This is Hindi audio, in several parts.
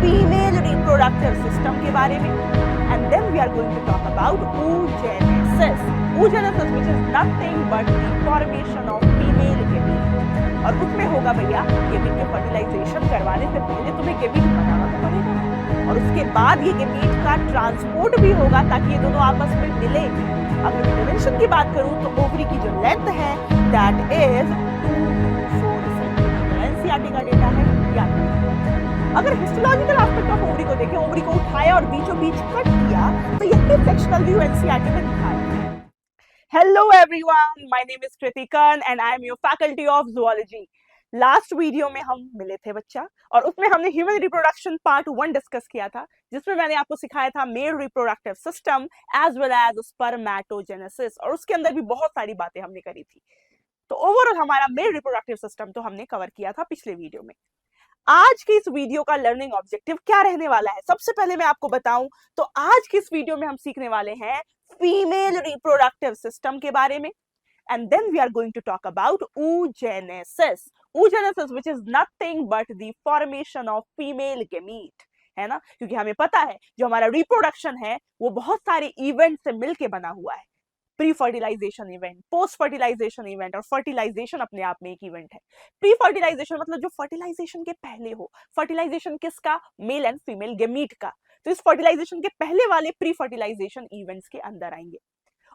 फीमेल रिप्रोडक्टिव सिस्टम के बारे में, and then we are going to talk about oogenesis. Oogenesis which is nothing but the formation of female gamete. और उसमें होगा भैया गेमीट के फर्टिलाइजेशन करवाने से पहले तुम्हें गेमीट बनाना तो पड़ेगा, और उसके बाद ये गेमीट का ट्रांसपोर्ट भी होगा ताकि ये दोनों आपस में मिले। अगर मैं डायमेंशन की बात करूं तो ओवरी की जो लेंथ है that is 2 to 4 centimetre. NCERT का डेटा है याद रखना। अगर हिस्टोलॉजिकल एस्पेक्ट ऑफ ओवरी को देखें, ओवरी को उठाया और बीचों बीच कट किया तो यही सेक्शनल व्यू एनसीईआरटी में दिखाया। Hello everyone, my name is Kritikan and I am your faculty of zoology. Last video में हम मिले थे बच्चा, और उसमें हमने ह्यूमन रिप्रोडक्शन पार्ट 1 डिस्कस किया था, जिसमें मैंने आपको सिखाया था male reproductive system as well as spermatogenesis, और उसके अंदर भी बहुत सारी बातें हमने करी थी। तो ओवरऑल हमारा मेल रिप्रोडक्टिव सिस्टम तो हमने कवर किया था पिछले वीडियो में। आज की इस वीडियो का लर्निंग ऑब्जेक्टिव क्या रहने वाला है, सबसे पहले मैं आपको बताऊं तो आज की इस वीडियो में हम सीखने वाले हैं फीमेल रिप्रोडक्टिव सिस्टम के बारे में, and then we are going to talk about oogenesis. Oogenesis which is nothing but the formation of female gamete, है ना, क्योंकि हमें पता है जो हमारा रिप्रोडक्शन है वो बहुत सारे इवेंट से मिलके बना हुआ है। Pre fertilization event, post fertilization event, और फर्टिलाइजेशन अपने आप में एक इवेंट है। प्री फर्टिलाइजेशन मतलब जो फर्टिलाइजेशन के पहले हो, फर्टिलाइजेशन किसका, मेल एंड फीमेल गेमीट का, तो इस फर्टिलाइजेशन के पहले वाले प्री फर्टिलाइजेशन इवेंट्स के अंदर आएंगे,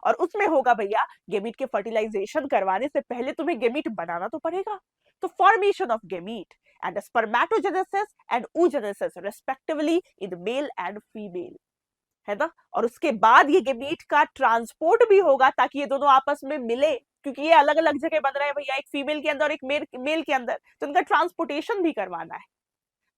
और उसमें होगा भैया गेमीट के फर्टिलाइजेशन करवाने से पहले तुम्हें गेमीट बनाना तो पड़ेगा। तो formation of gamete and spermatogenesis and oogenesis respectively in male and female, है ना, और उसके बाद ये गेमीट का ट्रांसपोर्ट भी होगा ताकि ये दोनों आपस में मिले, क्योंकि ये अलग अलग जगह बन रहे हैं भैया, एक फीमेल के अंदर और एक मेल के अंदर, तो इनका ट्रांसपोर्टेशन भी करवाना है।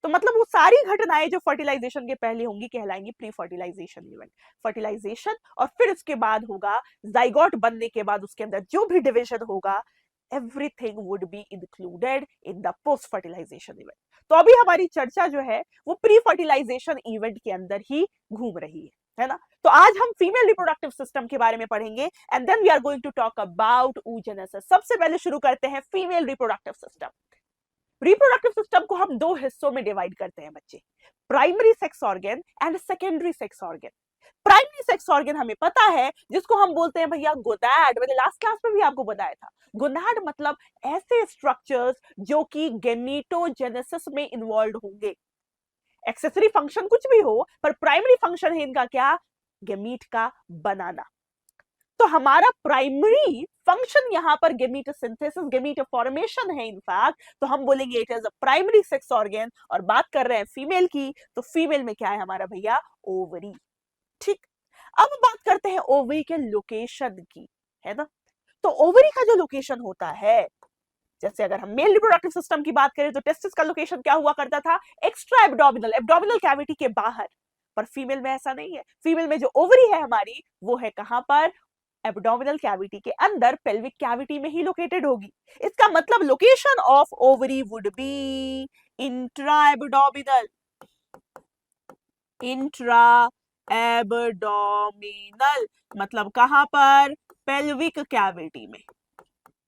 तो मतलब वो सारी घटनाएं जो फर्टिलाइजेशन के पहले होंगी कहलाएंगी प्री फर्टिलाइजेशन इवेंट। फर्टिलाइजेशन और फिर उसके बाद होगा जाइगोट बनने के बाद उसके अंदर जो भी डिवीजन होगा, everything would be included in the post fertilization event. तो अभी हमारी चर्चा जो है वो प्री फर्टिलाइजेशन इवेंट के अंदर ही घूम रही है ना। तो आज हम फीमेल रिप्रोडक्टिव सिस्टम के बारे में पढ़ेंगे, and then we are going to talk about oogenesis. सबसे पहले शुरू करते हैं female reproductive system. Reproductive system को हम दो हिस्सों में डिवाइड करते हैं बच्चे, primary sex organ and secondary sex organ. Primary sex organ हमें पता है जिसको हम बोलते हैं भैया गोनाड, मैंने लास्ट क्लास में भी आपको बताया था। गोनाड मतलब ऐसे स्ट्रक्चर्स जो कि गेमीटोजेनेसिस में इन्वॉल्व होंगे। एक्सेसरी फंक्शन कुछ भी हो पर प्राइमरी फंक्शन है इनका क्या, गेमीट का बनाना। तो हमारा प्राइमरी फंक्शन यहां पर गेमीट सिंथेसिस, गेमीट फॉर्मेशन है इनफैक्ट, तो हम बोलेंगे it is a primary sex organ. और बात कर रहे हैं फीमेल की, तो फीमेल में क्या है हमारा भैया, ओवरी। ठीक, अब बात करते हैं ओवरी के लोकेशन की, है ना। तो ओवरी का जो लोकेशन होता है, जैसे अगर हम मेल रिप्रोडक्टिव सिस्टम की बात करें तो टेस्टिस का लोकेशन क्या हुआ करता था, एक्स्ट्रा एब्डोमिनल, एब्डोमिनल कैविटी के बाहर। पर फीमेल में ऐसा नहीं है, फीमेल में जो ओवरी है हमारी वो है कहां पर, एब्डोमिनल कैविटी के अंदर, पेल्विक कैविटी में ही लोकेटेड होगी। इसका मतलब location of ovary would be intra abdominal, intra abdominal मतलब कहां पर, पेल्विक कैविटी में।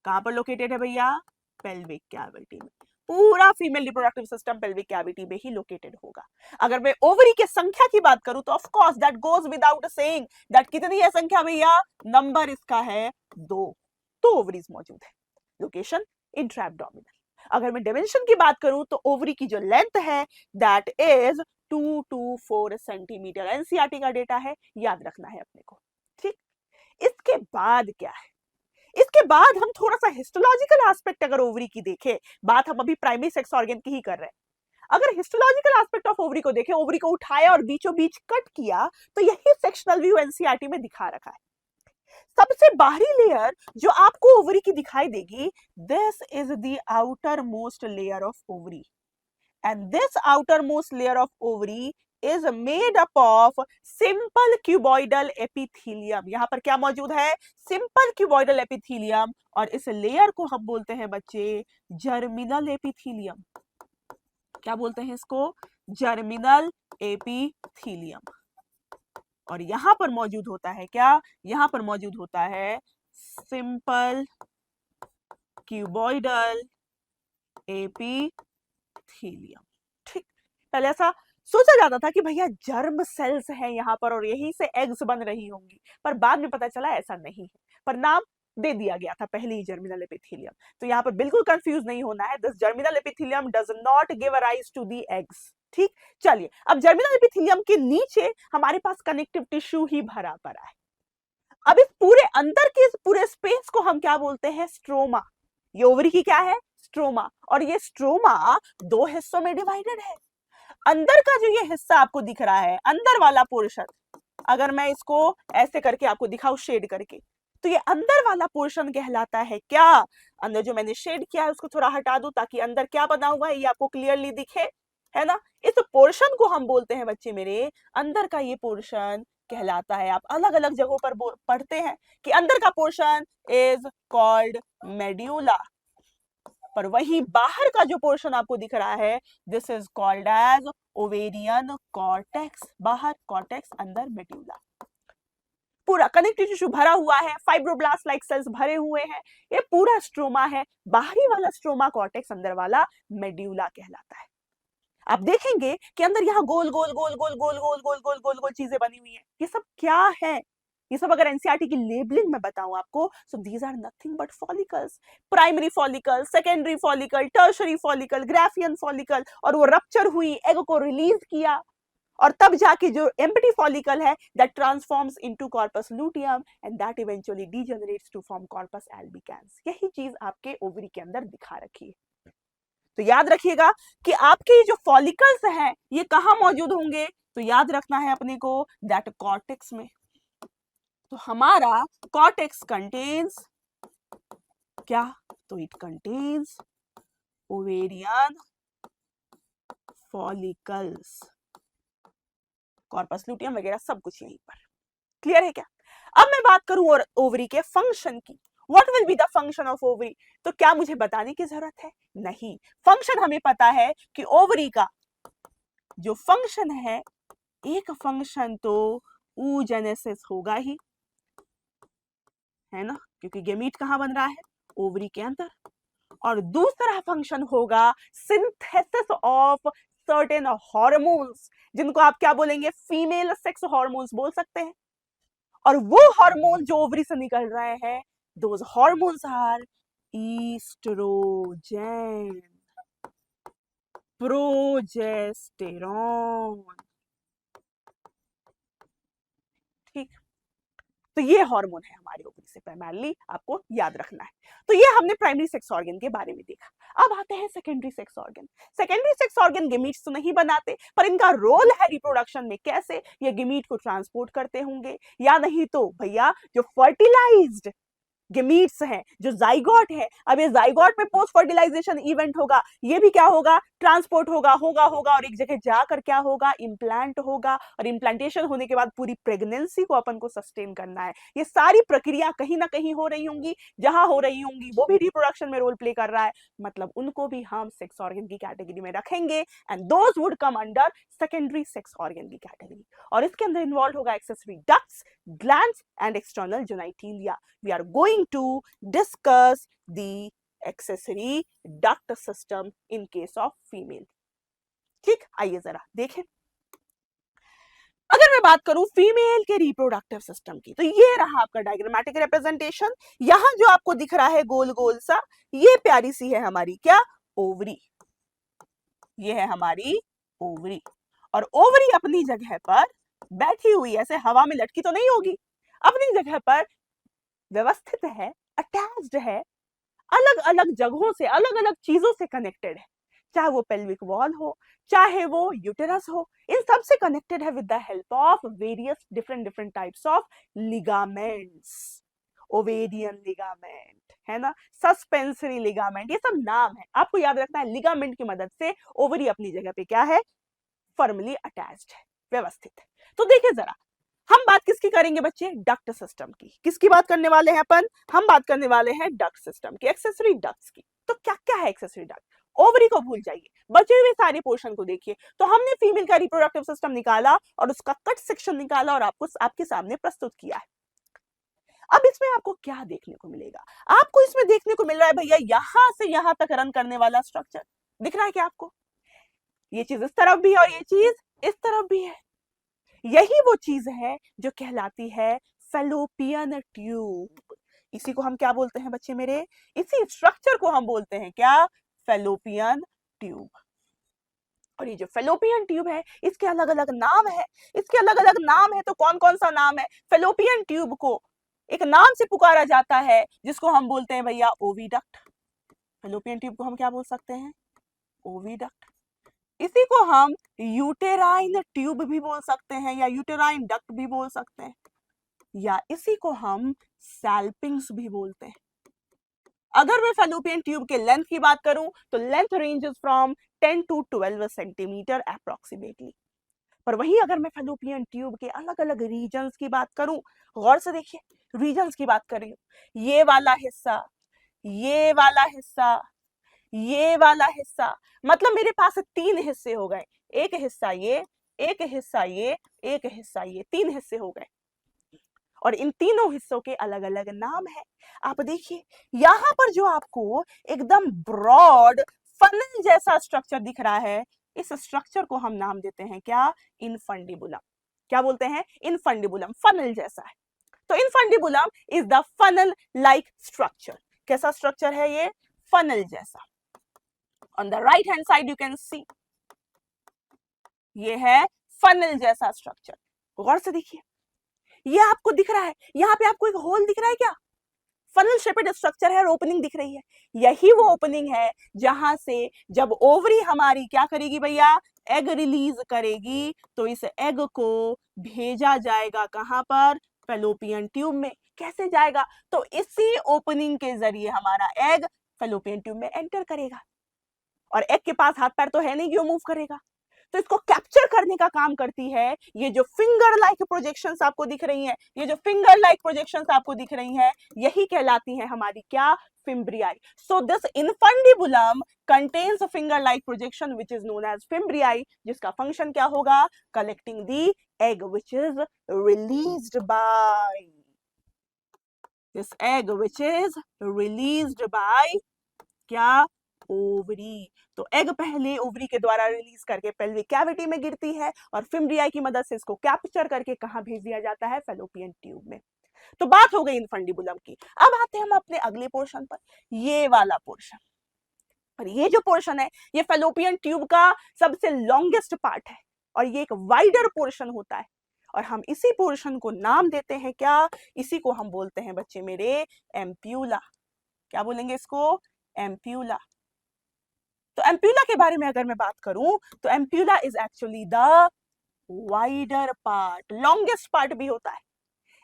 कहां पर लोकेटेड है भैया, पेल्विक कैविटी में। पूरा female reproductive system pelvic cavity में ही लोकेटेड होगा। अगर मैं ओवरी की संख्या की बात करूं तो of course that goes without saying that कितनी है संख्या भैया, नंबर इसका है 2, तो ओवरीज मौजूद है। Location intra abdominal. अगर मैं डायमेंशन की बात करूं तो ओवरी की जो लेंथ है that is 2 to 4 centimetre. NCERT का डेटा है, याद रखना है अपने को। ठीक, इसके बाद क्या है, इसके बाद हम थोड़ा सा हिस्टोलॉजिकल एस्पेक्ट अगर ओवरी की देखें, बात हम अभी प्राइमरी सेक्स ऑर्गन की ही कर रहे हैं। अगर हिस्टोलॉजिकल एस्पेक्ट ऑफ ओवरी को देखें, ओवरी को उठाया और बीचों बीच कट किया तो यही सेक्शनल व्यू एनसीईआरटी में दिखा रखा है। सबसे बाहरी लेयर जो आपको ओवरी की दिखाई देगी, this is the outer most layer of ovary, and this outer most layer of ovary is made up of simple cuboidal epithelium। यहां पर क्या मौजूद है, सिंपल क्यूबॉइडल एपिथीलियम, और इस लेयर को हम बोलते हैं बच्चे जर्मिनल एपिथीलियम। क्या बोलते हैं इसको, जर्मिनल एपिथीलियम। और यहां पर मौजूद होता है क्या, यहां पर मौजूद होता है सिंपल क्यूबॉइडल एपिथीलियम। ठीक, पहले ऐसा सोचा जाता था कि भैया जर्म सेल्स हैं यहाँ पर और यहीं से एग्स बन रही होंगी, पर बाद में पता चला ऐसा नहीं है, पर नाम दे दिया गया था पहले ही जर्मिनल एपिथेलियम। तो यहाँ पर बिल्कुल कंफ्यूज नहीं होना है, this germinal epithelium does not give rise to the eggs. ठीक, चलिए अब जर्मिनल एपिथेलियम के नीचे हमारे पास कनेक्टिव टिश्यू ही भरा पड़ा है। अब इस पूरे अंदर के इस पूरे स्पेस को हम क्या बोलते हैं, स्ट्रोमा। ये ओवरी की क्या है, स्ट्रोमा, और ये स्ट्रोमा दो हिस्सों में डिवाइडेड है। अंदर का जो ये हिस्सा आपको दिख रहा है, अंदर वाला पोर्शन, अगर मैं इसको ऐसे करके आपको दिखाऊं शेड करके, तो ये अंदर वाला पोर्शन कहलाता है क्या, अंदर जो मैंने शेड किया है उसको थोड़ा हटा दूं ताकि अंदर क्या बना हुआ है ये आपको क्लियरली दिखे, है ना। इस पोर्शन को हम बोलते हैं बच्चे मेरे, अंदर का ये पोर्शन कहलाता है, आप अलग अलग जगहों पर पढ़ते हैं कि अंदर का पोर्शन इज कॉल्ड मेड्यूला, पर वही बाहर का जो पोर्शन आपको दिख रहा है this is called as ovarian cortex, बाहर कॉर्टेक्स, अंदर मेड्यूला। पूरा कनेक्टिव टिश्यू भरा हुआ है, फाइब्रोब्लास्ट लाइक सेल्स भरे हुए हैं, ये पूरा स्ट्रोमा है, बाहरी वाला स्ट्रोमा कॉर्टेक्स, अंदर वाला मेड्यूला कहलाता है। आप देखेंगे कि अंदर यहाँ गोल गोल गोल गोल गोल गोल गोल गोल गोल गोल चीजें बनी हुई हैं, ये सब क्या है, ये सब अगर एनसीईआरटी की लेबलिंग में बताऊं आपको, so these are nothing but follicles, primary follicle, secondary follicle, tertiary follicle, Graafian follicle, और वो रप्चर हुई, एग को रिलीज किया, और तब जाके जो एम्प्टी फॉलिकल है that transforms into corpus luteum and that eventually degenerates to form corpus albicans. यही चीज आपके ओवरी के अंदर दिखा रखी है। तो याद रखिएगा कि आपके जो फॉलिकल्स हैं ये कहां मौजूद होंगे, तो याद रखना है अपने को दैट कॉर्टेक्स में। तो हमारा कॉर्टेक्स कंटेन्स क्या, तो it contains ovarian follicles, corpus luteum वगैरह सब कुछ यहीं पर। क्लियर है क्या। अब मैं बात करूं और ओवरी के फंक्शन की, what will be the function of ovary, तो क्या मुझे बताने की जरूरत है, नहीं, फंक्शन हमें पता है कि ओवरी का जो फंक्शन है, एक फंक्शन तो oogenesis होगा ही, है ना, क्योंकि गेमीट कहां बन रहा है, ओवरी के अंदर, और दूसरा फंक्शन होगा सिंथेसिस ऑफ सर्टेन हार्मोन्स, जिनको आप क्या बोलेंगे, फीमेल सेक्स हार्मोन्स बोल सकते हैं, और वो हार्मोन जो ओवरी से निकल रहे हैं, those hormones are estrogen, progesterone. ठीक, तो ये हार्मोन है हमारे ओवरी से, प्राइमरली आपको याद रखना है। तो ये हमने प्राइमरी सेक्स ऑर्गन के बारे में देखा। अब आते हैं secondary sex organ. Secondary sex organ gametes तो नहीं बनाते, पर इनका रोल है रिप्रोडक्शन में, कैसे, ये गेमीट को ट्रांसपोर्ट करते होंगे, या नहीं तो भैया जो फर्टिलाइज्ड गेमीट्स हैं, जो जाइगोट है, अब ये जाइगोट में पोस्ट फर्टिलाइजेशन इवेंट होगा, ये भी क्या होगा, ट्रांसपोर्ट होगा होगा होगा, और एक जगह जाकर क्या होगा, इम्प्लांट होगा, और इम्प्लांटेशन होने के बाद पूरी प्रेगनेंसी को अपन को सस्टेन करना है। ये सारी प्रक्रिया कहीं ना कहीं हो रही होंगी, जहां हो रही होंगी वो भी रिप्रोडक्शन में रोल प्ले कर रहा है, मतलब उनको भी हम सेक्स ऑर्गन की कैटेगरी में रखेंगे, and those would come under secondary sex organ की कैटेगरी। और इसके अंदर इन्वॉल्व होगा accessory ducts, glands and external genitalia. We are going to discuss the accessory duct system in case of female. ठीक, आइए जरा देखें। अगर मैं बात करूं फीमेल के रिप्रोडक्टिव सिस्टम की, तो ये रहा आपका डायग्रामेटिक रिप्रेजेंटेशन। यहां जो आपको दिख रहा है गोल गोल सा, ये प्यारी सी है हमारी क्या, ओवरी, ये है हमारी ओवरी, और ओवरी अपनी जगह पर बैठी हुई, ऐसे हवा में लटकी तो नहीं होगी, अपनी जगह पर व्यवस्थित है, अटैच्ड है, अलग अलग जगहों से, अलग अलग चीजों से कनेक्टेड है, चाहे वो पेल्विक वॉल हो, चाहे वो यूटेरस हो, इन सब से कनेक्टेड है with the help of various different types of ligaments, ovarian ligament, है ना, सस्पेंसरी लिगामेंट, ये सब नाम है, आपको याद रखना है। लिगामेंट की मदद से ओवरी अपनी जगह पे क्या है, फर्मली अटैच्ड है, व्यवस्थित है। तो देखिए जरा, हम बात किसकी करेंगे बच्चे, डक्ट सिस्टम की। किसकी बात करने वाले हैं अपन, हम बात करने वाले हैं डक्ट सिस्टम की, एक्सेसरी डक्ट्स की। तो क्या क्या है एक्सेसरी डक्ट, ओवरी को भूल जाइए, बचे हुए सारे पोर्शन को देखिए। तो हमने फीमेल का रिप्रोडक्टिव सिस्टम निकाला और उसका कट सेक्शन निकाला और आपको आपके सामने प्रस्तुत किया है। अब इसमें आपको क्या देखने को मिलेगा, आपको इसमें देखने को मिल रहा है भैया यहां से यहां तक रन करने वाला स्ट्रक्चर दिख रहा है क्या आपको, ये चीज इस तरफ भी और ये चीज इस तरफ भी है। यही वो चीज है जो कहलाती है फेलोपियन ट्यूब। इसी को हम क्या बोलते हैं बच्चे मेरे? इसी स्ट्रक्चर को हम बोलते हैं क्या? Fallopian tube. और ये जो फेलोपियन ट्यूब है इसके अलग अलग नाम है। इसके अलग अलग नाम है, तो कौन कौन सा नाम है? फेलोपियन ट्यूब को एक नाम से पुकारा जाता है जिसको हम बोलते हैं भैया ओविडक्ट। फेलोपियन ट्यूब को हम क्या बोल सकते हैं? ओविडक्ट। इसी को हम यूटेराइन ट्यूब भी बोल सकते हैं या यूटेराइन डक्ट भी बोल सकते हैं, या इसी को हम सैल्पिंग्स भी बोलते हैं। अगर मैं फेलोपियन ट्यूब के लेंथ की बात करूं तो length ranges from 10 to 12 centimetre approximately. पर वहीं अगर मैं फेलोपियन ट्यूब के अलग अलग रीजन्स की बात करूं, गौर से देखिए, रीजन्स की बात कर रही हूं, ये वाला हिस्सा, ये वाला हिस्सा, ये वाला हिस्सा, मतलब मेरे पास 3 हिस्से हो गए। एक हिस्सा ये, एक हिस्सा ये, एक हिस्सा ये, 3 हिस्से हो गए। और इन तीनों हिस्सों के अलग अलग नाम है। आप देखिए यहां पर जो आपको एकदम ब्रॉड फनल जैसा स्ट्रक्चर दिख रहा है, इस स्ट्रक्चर को हम नाम देते हैं क्या? इनफंडिबुलम। क्या बोलते हैं? इनफंडिबुलम, फनल जैसा है। तो infundibulum is the funnel like structure. कैसा स्ट्रक्चर है ये? फनल जैसा। On the right hand side you can see, ये है फनल जैसा स्ट्रक्चर। गौर से देखिए, ये आपको दिख रहा है, यहाँ पे आपको एक होल दिख रहा है क्या? फनल शेपेड स्ट्रक्चर है और ओपनिंग दिख रही है। यही वो ओपनिंग है जहां से जब ओवरी हमारी क्या करेगी भैया? एग रिलीज करेगी, तो इस एग को भेजा जाएगा कहां पर? फेलोपियन ट्यूब में। कैसे जाएगा? तो इसी ओपनिंग के जरिए हमारा एग फेलोपियन ट्यूब में एंटर करेगा। और एग के पास हाथ पैर तो है नहीं कि वो मूव करेगा, तो इसको कैप्चर करने का काम करती है ये जो फिंगर लाइक प्रोजेक्शंस आपको दिख रही हैं, ये जो फिंगर लाइक प्रोजेक्शंस आपको दिख रही हैं, यही कहलाती है हमारी क्या? Fimbriae. So this infundibulum contains a finger like projection which is known as fimbriae, जिसका फंक्शन क्या होगा? Collecting the egg which is released by this egg which is released by क्या? ओवरी। तो एग पहले ओवरी के द्वारा रिलीज करके पेल्विक कैविटी में गिरती है और फिम्ब्रियाई की मदद से इसको कैप्चर करके कहां भेज दिया जाता है? फेलोपियन ट्यूब में। तो बात हो गई इनफंडिबुलम की। अब आते हैं हम अपने अगले पोर्शन पर, ये वाला पोर्शन। और ये जो पोर्शन है ये फेलोपियन ट्यूब का सबसे लॉन्गेस्ट पार्ट है और ये एक वाइडर पोर्शन होता है। और हम इसी पोर्शन को नाम देते हैं क्या? इसी को हम बोलते हैं बच्चे मेरे एम्प्यूला। क्या बोलेंगे इसको? एम्प्यूला। तो एम्प्यूला के बारे में अगर मैं बात करूं तो ampulla is actually the wider part, longest part भी होता है।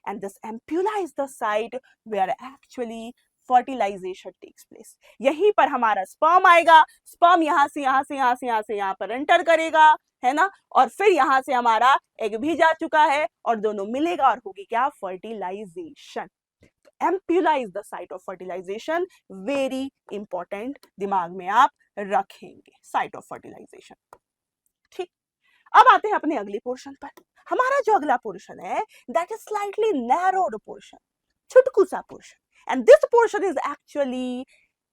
And this ampulla is the site where actually fertilization takes place. यहीं पर हमारा स्पर्म आएगा, स्पर्म यहां से यहां से यहां से यहां से यहां पर एंटर करेगा, है ना, और फिर यहां से हमारा एग भी जा चुका है और दोनों मिलेगा और होगी क्या? Fertilization. Ampulla is the site of fertilization, very important, दिमाग में आप रखेंगे, साइट ऑफ फर्टिलाइजेशन। ठीक, अब आते हैं अपने अगले पोर्शन पर। हमारा जो अगला पोर्शन है that is slightly narrowed portion, छुटकू सा portion, and this portion is actually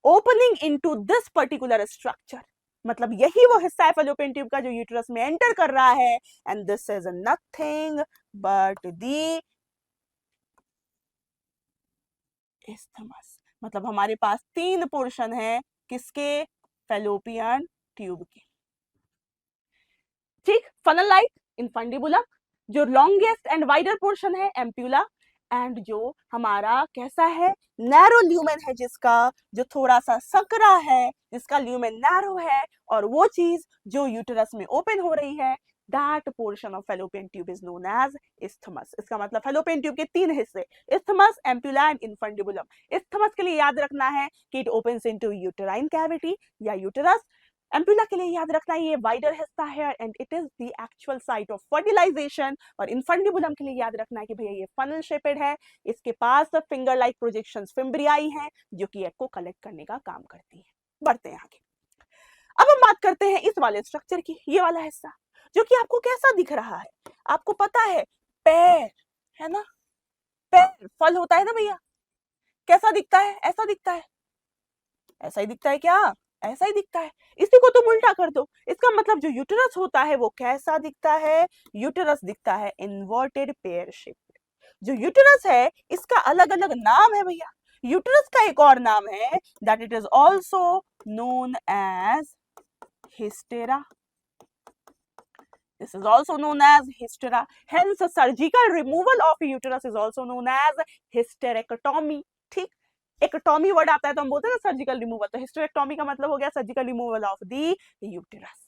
opening into this particular structure. मतलब यही वो हिस्सा है फेलोपियन ट्यूब का जो यूट्रस में एंटर कर रहा है, and this is nothing but the isthmus. मतलब हमारे पास 3 पोर्शन है किसके? फेलोपियन ट्यूब के। ठीक, फनल लाइक इनफंडिबुलम, जो लॉन्गेस्ट एंड वाइडर पोर्शन है एम्प्यूला, एंड जो हमारा कैसा है? नैरो ल्यूमेन है, जिसका जो थोड़ा सा सकरा है, जिसका ल्यूमेन नैरो है, और वो चीज जो यूटेरस में ओपन हो रही है, that portion of fallopian tube is known as isthmus। इसका मतलब fallopian tube के 3 हिस्से, isthmus, ampulla and infundibulum। isthmus के लिए याद रखना है कि it opens into uterine cavity या uterus। एम्प्यूला के लिए याद रखना है ये वाइडर हिस्सा है and it is the actual site of fertilization. और इनफंडिबुलम के लिए याद रखना है कि भैया ये फनल शेपेड है, इसके पास फिंगर लाइक प्रोजेक्शंस फिम्ब्रियाई हैं जो कि एग को कलेक्ट करने का काम करती है। बढ़ते हैं आगे। अब हम बात करते हैं इस वाले स्ट्रक्चर की, ये वाला हिस्सा जो कि आपको कैसा दिख रहा है? आपको पता है पैर, है ना, पैर फल होता है ना भैया, कैसा दिखता है? ऐसा दिखता है, ऐसा ही दिखता है क्या? ऐसा ही दिखता है। इसी को तुम उल्टा कर दो, इसका मतलब जो यूटेरस होता है वो कैसा दिखता है? यूटेरस दिखता है इन्वर्टेड पेयर शेप। जो यूटेरस है इसका अलग अलग नाम है भैया। यूटेरस का एक और नाम है that it is also known as hystera. This is also known as hystera. Hence, surgical removal of uterus is also known as hysterectomy. ठीक, एक्टोमी वर्ड आता है तो हम बोलते हैं ना सर्जिकल रिमूवल, तो हिस्टेरेक्टोमी का मतलब हो गया surgical removal of the uterus.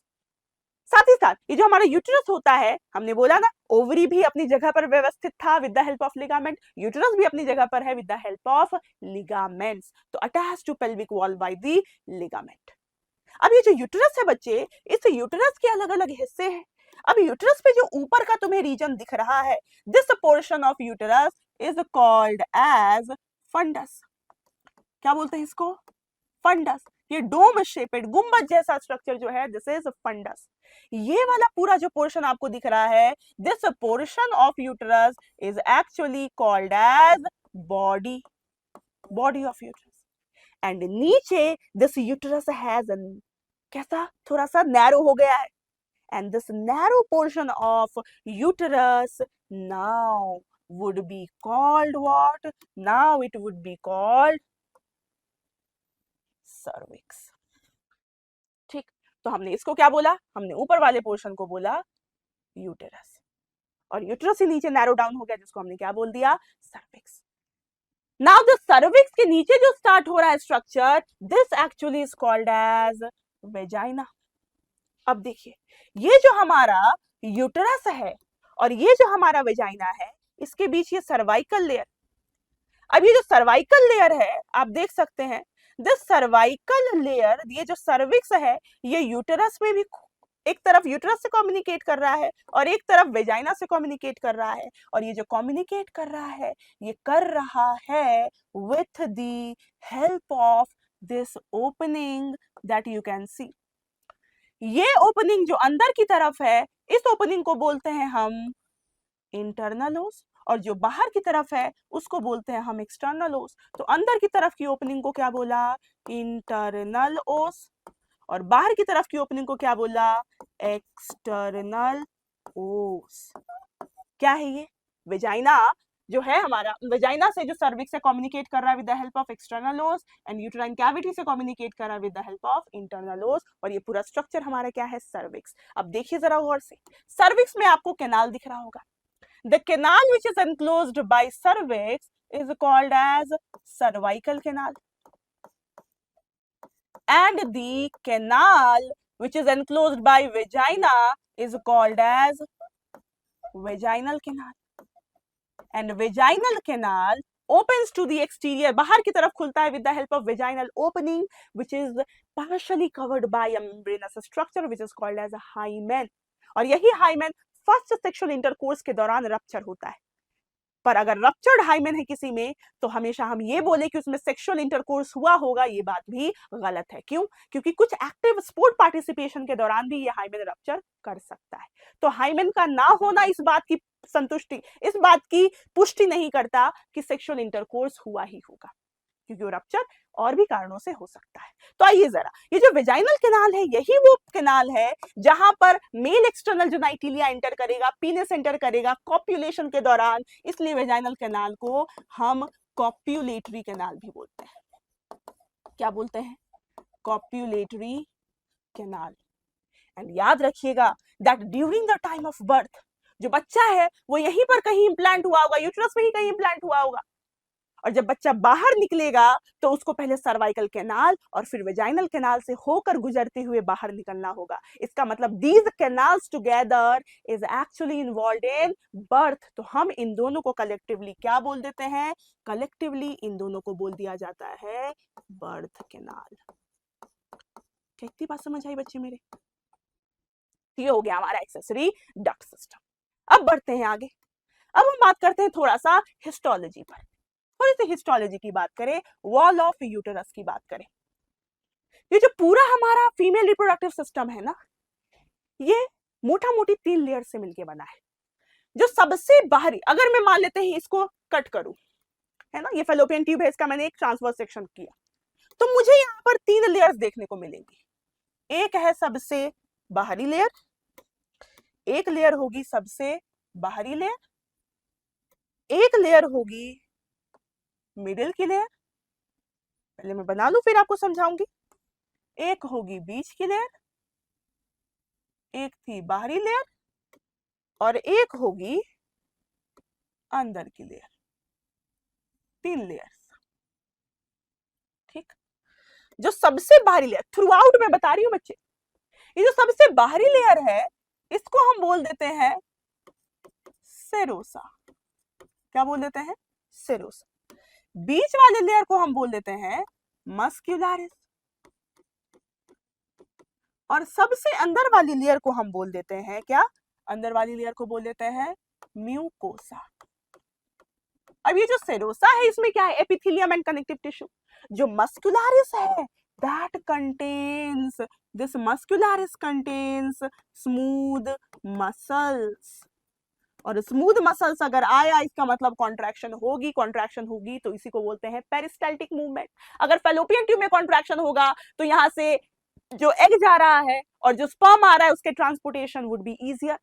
साथ ही साथ ये जो हमारा यूटेरस होता है, हमने बोला ना ओवरी भी अपनी जगह पर व्यवस्थित था with the help of ligament, uterus भी अपनी जगह पर है with the help of ligaments, तो attach to pelvic wall by the ligament. अब ये जो यूटेरस है बच्चे, इस यूटेरस के अलग अलग हिस्से हैं। अब यूटेरस पे जो ऊपर का तुम्हें रीजन दिख रहा है, this portion of uterus is called as fundus. क्या बोलते हैं इसको? फंडस। ये डोम शेपेड गुंबद जैसा स्ट्रक्चर जो है, दिस इज फंडस। ये वाला पूरा जो पोर्शन आपको दिख रहा है, this portion of uterus is actually called as body, body of uterus. And नीचे दिस यूटेरस हैज कैसा थोड़ा सा नैरो हो गया है, and this narrow portion of uterus now would be called what? Now it would be called cervix. ठीक, तो हमने इसको क्या बोला? हमने ऊपर वाले पोर्शन को बोला यूटेरस, और यूटेरस से नीचे नैरो डाउन हो गया जिसको हमने क्या बोल दिया? सर्विक्स। नाउ द सर्विक्स के नीचे जो स्टार्ट हो रहा है structure, this actually is called as vagina. अब देखिए, ये जो हमारा यूटेरस है और ये जो हमारा वेजाइना है, इसके बीच ये सर्वाइकल लेयर। अब ये जो सर्वाइकल लेयर है आप देख सकते हैं, दिस सर्वाइकल लेयर, ये जो सर्विक्स है, ये यूटेरस में भी एक तरफ यूटेरस से कम्युनिकेट कर रहा है और एक तरफ वेजाइना से कम्युनिकेट कर रहा है, और ये जो कम्युनिकेट कर रहा है ये कर रहा है with the help of this opening that you can see. ये ओपनिंग जो अंदर की तरफ है, इस ओपनिंग को बोलते हैं हम इंटरनल ओस, और जो बाहर की तरफ है उसको बोलते हैं हम एक्सटर्नल ओस। तो अंदर की तरफ की ओपनिंग को क्या बोला? इंटरनल ओस, और बाहर की तरफ की ओपनिंग को क्या बोला? एक्सटर्नल ओस। क्या है ये? वेजाइना जो है हमारा, वेजाइना से जो सर्विक्स से कम्युनिकेट कर रहा है with the help of external ओस, एंड यूटेराइन कैविटी से कम्युनिकेट कर रहा है with the help of internal ओस, और ये पूरा स्ट्रक्चर हमारा क्या है? सर्विक्स। अब देखिए जरा गौर से, सर्विक्स में आपको कैनाल दिख रहा होगा। The canal which is enclosed by cervix is called as cervical canal, and the canal which is enclosed by vagina is called as vaginal canal, and vaginal canal opens to the exterior, bahar ki taraf khulta hai with the help of vaginal opening which is partially covered by a membranous structure which is called as a hymen, और यही hymen फर्स्ट सेक्सुअल इंटरकोर्स के दौरान रप्चर होता है। पर अगर रप्चर्ड हाइमेन है किसी में, तो हमेशा हम ये बोले कि उसमें सेक्सुअल इंटरकोर्स हुआ होगा, ये बात भी गलत है। क्यों? क्योंकि कुछ एक्टिव स्पोर्ट पार्टिसिपेशन के दौरान भी ये हाइमेन रप्चर कर सकता है। तो हाइमेन का ना होना इस बात की संतुष्टि, इस बात की पुष्टि नहीं करता कि सेक्सुअल इंटरकोर्स हुआ ही होगा, क्योंकि वो रप्चर और भी कारणों से हो सकता है। तो आइए जरा, ये जो वेजाइनल कैनाल है यही वो कैनाल है जहां पर मेल एक्सटर्नल जेनाइटिलिया एंटर करेगा, पीनिस एंटर करेगा कॉप्युलेशन के दौरान, इसलिए वेजाइनल कैनाल को हम कॉप्युलेटरी कैनाल भी बोलते हैं। क्या बोलते हैं? Copulatory canal. एंड याद रखिएगा that during the time of birth जो बच्चा है वो यहीं पर कहीं इंप्लांट हुआ होगा, यूट्रस में ही कहीं इंप्लांट हुआ होगा, और जब बच्चा बाहर निकलेगा तो उसको पहले सर्वाइकल कैनाल और फिर वेजाइनल कैनाल से होकर गुजरते हुए बाहर निकलना होगा। इसका मतलब these canals together is actually involved in birth. तो हम इन दोनों को कलेक्टिवली क्या बोल देते हैं? कलेक्टिवली इन दोनों को बोल दिया जाता है बर्थ कैनाल। कितनी बात समझ आई बच्चे मेरे? ये हो गया हमारा एक्सेसरी डक्ट सिस्टम। अब बढ़ते हैं आगे। अब हम बात करते हैं थोड़ा सा हिस्टोलॉजी पर, थोड़ी सी हिस्टोलॉजी की बात करें, वॉल ऑफ यूटेरस की बात करें। ये जो पूरा हमारा फीमेल रिप्रोडक्टिव सिस्टम है ना, ये मोटा मोटी 3 लेयर से मिलके बना है। जो सबसे बाहरी, अगर मैं मान लेते हैं इसको कट करूं, है ना, ये फेलोपियन ट्यूब है, इसका मैंने एक ट्रांसवर्स सेक्शन किया, तो मुझे यहाँ पर 3 लेयर्स देखने को मिलेंगी। एक है सबसे बाहरी लेयर, एक लेयर होगी सबसे बाहरी लेयर, एक लेयर होगी मिडिल की लेयर, पहले मैं बना लूं फिर आपको समझाऊंगी। एक होगी बीच की लेयर, एक थी बाहरी लेयर, और एक होगी अंदर की लेयर। 3 लेयर्स। ठीक, जो सबसे बाहरी लेयर, थ्रू आउट मैं बता रही हूं बच्चे, ये जो सबसे बाहरी लेयर है इसको हम बोल देते हैं सेरोसा। क्या बोल देते हैं? सेरोसा। बीच वाले लेयर को हम बोल देते हैं मस्क्यूलरिस, और सबसे अंदर वाली लेयर को हम बोल देते हैं क्या? अंदर वाली लेयर को बोल देते हैं म्यूकोसा। अब ये जो सेरोसा है इसमें क्या है? Epithelium and connective tissue. जो मस्क्यूलरिस है that contains, this muscularis contains smooth muscles, और स्मूथ मसल्स अगर आया इसका मतलब कॉन्ट्रैक्शन होगी, कॉन्ट्रैक्शन होगी तो इसी को बोलते हैं पेरिस्टाल्टिक मूवमेंट। अगर फैलोपियन ट्यूब में कॉन्ट्रैक्शन होगा तो यहां से जो एग जा रहा है और जो स्पर्म आ रहा है उसके transportation would be easier.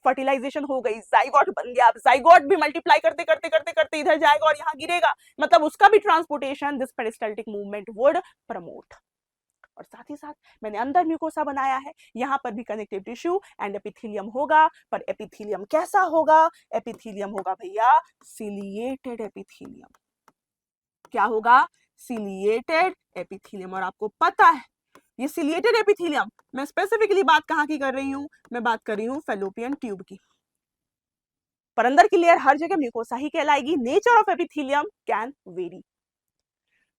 Fertilization हो गई, जाइगोट बन गया, अब जाइगोट भी मल्टीप्लाई करते करते करते करते इधर जाएगा और यहाँ गिरेगा, मतलब उसका भी transportation this peristaltic movement would promote. और साथ ही साथ मैंने अंदर म्यूकोसा बनाया है, यहाँ पर भी कनेक्टिव टिश्यू एंड एपिथेलियम होगा, पर एपिथेलियम कैसा होगा? एपिथेलियम होगा भैया सिलिएटेड एपिथेलियम। क्या होगा? Ciliated epithelium. और आपको पता है ये सिलिएटेड एपिथेलियम, मैं स्पेसिफिकली बात कहां की कर रही हूं? मैं बात कर रही हूं फैलोपियन ट्यूब की। पर अंदर की लेयर हर जगह म्यूकोसा ही कहलाएगी। Nature of epithelium can vary.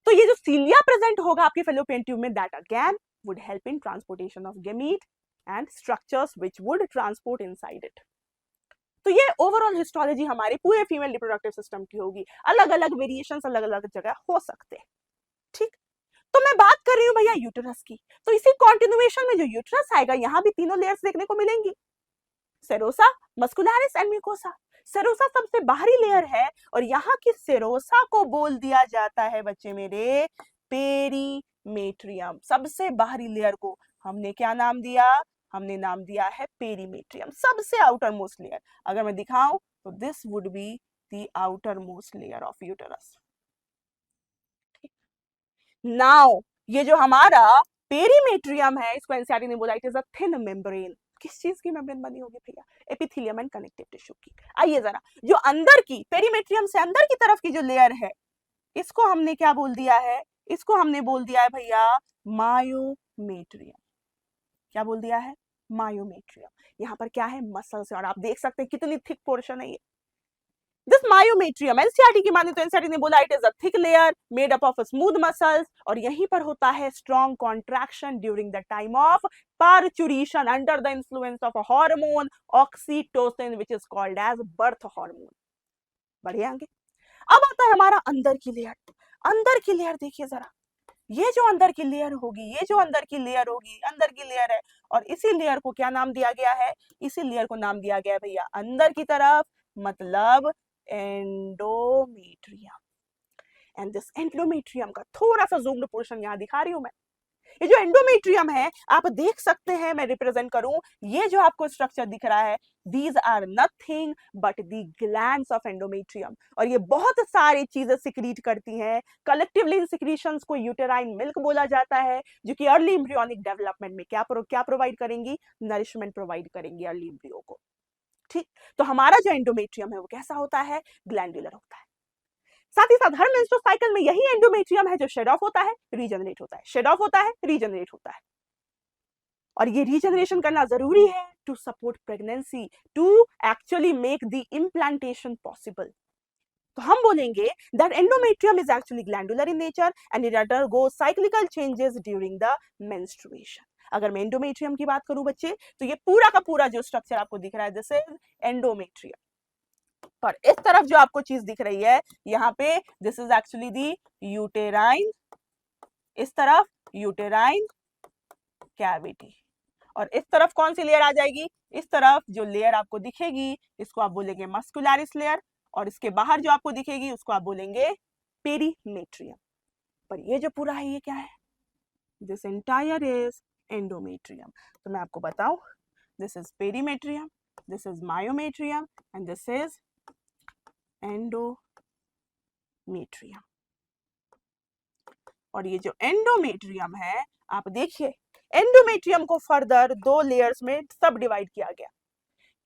तो ये जो सीलिया प्रेजेंट होगा आपके फैलोपियन ट्यूब में, that again would help in transportation of gamete and structures which would transport inside it. तो ये ओवरऑल हिस्टोलॉजी हमारे पूरे फीमेल रिप्रोडक्टिव सिस्टम की होगी। अलग अलग वेरिएशंस अलग अलग जगह हो सकते हैं। ठीक, तो मैं बात कर रही हूं भैया यूटेरस की, तो इसी कॉन्टिन्यूएशन में जो यूटेरस आएगा यहां भी तीनों लेयर्स देखने को मिलेंगी, serosa, muscularis and mucosa. Serosa सबसे बाहरी लेयर है और यहाँ की सेरोसा को बोल दिया जाता है बच्चे मेरे पेरीमेट्रियम। सबसे बाहरी लेयर को हमने क्या नाम दिया? हमने नाम दिया है पेरीमेट्रियम, सबसे आउटर मोस्ट लेयर। अगर मैं दिखाऊं तो this would be the outer most layer of uterus. Now ये जो हमारा पेरीमेट्रियम है इसको एनसीईआरटी ने बोला it is a thin membrane. किस चीज की मेम्ब्रेन बनी होगी भैया? एपिथेलियम एंड कनेक्टिव टिश्यू की। आइए जरा, जो अंदर की पेरीमेट्रियम से अंदर की तरफ की जो लेयर है इसको हमने क्या बोल दिया है? इसको हमने बोल दिया है भैया मायोमेट्रियम। क्या बोल दिया है? मायोमेट्रियम। यहाँ पर क्या है? मसल्स है, और आप देख सकते हैं कितनी थिक पोर्शन है ये। दिस मायोमेट्रियम, एनसीईआरटी की माने तो एनसीईआरटी ने बोला it is a thick layer made up of smooth muscles, और यहीं पर होता है strong contraction during the time of parturition under the influence of a hormone oxytocin which is called as birth hormone. बढ़िया आगे। अब आता है हमारा अंदर की लेयर। अंदर की लेयर देखिए जरा, ये जो अंदर की लेयर होगी, ये जो अंदर की लेयर होगी, अंदर की लेयर है, और इसी लेयर को क्या नाम दिया गया है? इसी लेयर को नाम दिया गया है भैया अंदर की तरफ, मतलब एंडोमेट्रियम। एंड दिस एंडोमेट्रियम का थोड़ा सा जूम्ड पोर्शन यहां दिखा रही हूं मैं। ये जो एंडोमेट्रियम है आप देख सकते हैं, मैं रिप्रेजेंट करूं, ये जो आपको स्ट्रक्चर दिख रहा है, these are nothing but the glands of endometrium, और ये बहुत सारी चीजें सिक्रीट करती हैं। कलेक्टिवली इन सिक्रीशंस को यूटेराइन मिल्क बोला जाता है, जो कि अर्ली एम्ब्रियोनिक डेवलपमेंट में क्या प्रोवाइड करेंगी? नरिशमेंट प्रोवाइड करेंगी अर्ली एम्ब्रियो को। ठीक, तो हमारा जो एंडोमेट्रियम है वो कैसा होता है? ग्लैंडुलर होता है। साथ ही साथ हर मेंस्ट्रुअल साइकिल में यही एंडोमेट्रियम है जो शेड ऑफ होता है, रीजनरेट होता है, शेड ऑफ होता है, रीजनरेट होता है, और ये रीजनरेशन करना जरूरी है to support pregnancy, to actually make the implantation possible. तो हम बोलेंगे that endometrium is actually glandular in nature and it undergoes cyclical changes during the menstruation. अगर मैं एंडोमेट्रियम की बात करूं बच्चे, तो ये पूरा का पूरा जो स्ट्रक्चर आपको दिख रहा है दिस इज एंडोमेट्रियम। पर इस तरफ जो आपको चीज दिख रही है यहाँ पे, this is actually the uterine, इस तरफ यूटेराइन कैविटी, और इस तरफ कौन सी लेयर आ जाएगी? इस तरफ जो लेयर आपको दिखेगी इसको आप बोलेंगे मस्कुलरिस लेयर, और इसके बाहर जो आपको दिखेगी उसको आप बोलेंगे पेरीमेट्रियम। पर ये जो पूरा है ये क्या है? This entire is endometrium. तो मैं आपको बताऊं, this is perimetrium, this is myometrium and this is endometrium. और ये जो एंडोमेट्रियम है, आप देखिए एंडोमेट्रियम को फर्दर 2 लेयर्स में सब डिवाइड किया गया।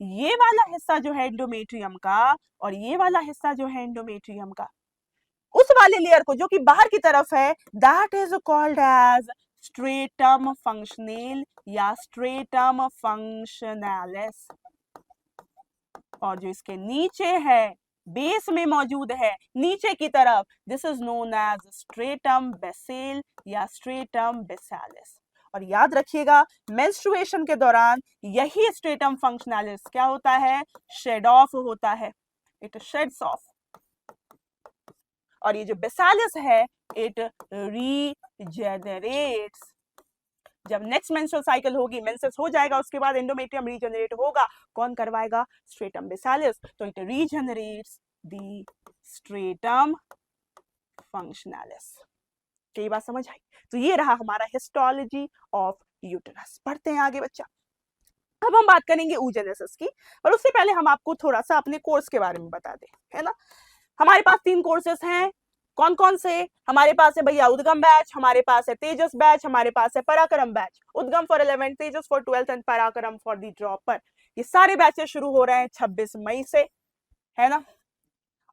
ये वाला हिस्सा जो है एंडोमेट्रियम का और ये वाला हिस्सा जो है एंडोमेट्रियम का, उस वाले लेयर को जो कि बाहर की तरफ है, that is called as stratum functional या स्ट्रेटम फंक्शनैलिस। और जो इसके नीचे है, बेस में मौजूद है नीचे की तरफ, this is known as stratum basale या स्ट्रेटम बेसालिस। और याद रखिएगा मेंस्ट्रुएशन के दौरान यही स्ट्रेटम फंक्शनैलिस क्या होता है? शेड ऑफ होता है, इट शेड्स ऑफ। और ये जो बेसालिस है इट रीजेनरेट्स। जब नेक्स्ट मेंस्ट्रुअल साइकिल होगी, मेंसेस हो जाएगा, उसके बाद एंडोमेट्रियम रीजनरेट होगा। कौन करवाएगा? स्ट्रेटम बेसालिस। तो इट रीजनरेट्स द स्ट्रेटम फंक्शनैलिस। क्या ये बात समझ आई? तो ये रहा हमारा हिस्टोलॉजी ऑफ यूटेरस। पढ़ते हैं आगे बच्चा। अब हम बात करेंगे oogenesis की, पर उससे पहले हम आपको थोड़ा सा अपने कोर्स के बारे में बता दें, है ना। हमारे पास 3 कोर्सेस हैं। कौन कौन से? हमारे पास है भैया उद्गम बैच, हमारे पास है तेजस बैच, हमारे पास है पराक्रम बैच। उद्गम for 11th, Tejas for 12th and पराक्रम फॉर द ड्रॉपर। ये सारे बैचेस शुरू हो रहे हैं 26 मई से, है ना।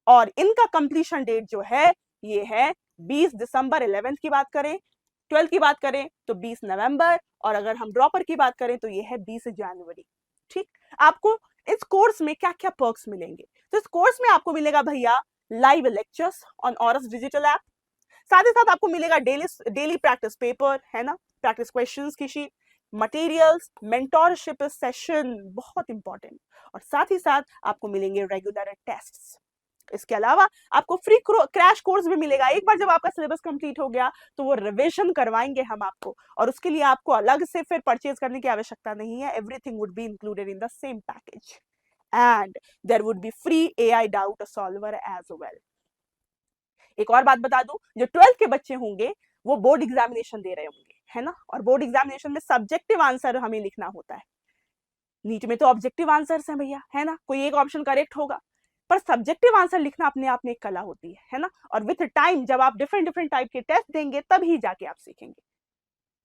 और इनका कंप्लीशन डेट जो है ये है 20 दिसंबर। 11th की बात करें, 12th की बात करें तो 20 नवंबर, और अगर हम ड्रॉपर की बात करें तो ये है 20 जनवरी। ठीक, आपको इस कोर्स में क्या क्या पर्क्स मिलेंगे? तो इस कोर्स में आपको मिलेगा भैया live lectures on Aurus digital app. साथ ही साथ आपको मिलेगा डेली प्रैक्टिस पेपर, है ना, प्रैक्टिस क्वेश्चंस की शीट, मटेरियल्स, मेंटोरशिप सेशन बहुत इंपॉर्टेंट, और साथ ही साथ आपको मिलेंगे रेगुलर टेस्ट्स। इसके अलावा आपको फ्री क्रैश कोर्स भी मिलेगा। एक बार जब आपका सिलेबस कंप्लीट हो गया तो वो रिवीजन करवाएंगे हम आपको, और उसके लिए आपको अलग से फिर परचेज करने की आवश्यकता नहीं है। Everything would be included in the same package and there would be free AI doubt solver as well. एक और बात बता दूं, जो 12th के बच्चे होंगे वो बोर्ड एग्जामिनेशन दे रहे होंगे, है ना, और बोर्ड एग्जामिनेशन में सब्जेक्टिव आंसर हमें लिखना होता है। नीट में तो ऑब्जेक्टिव आंसर्स हैं भैया, है ना, कोई एक ऑप्शन करेक्ट होगा, पर सब्जेक्टिव आंसर लिखना अपने आप में एक कला होती है ना। और विथ टाइम जब आप डिफरेंट टाइप के टेस्ट देंगे तभी जाके आप सीखेंगे।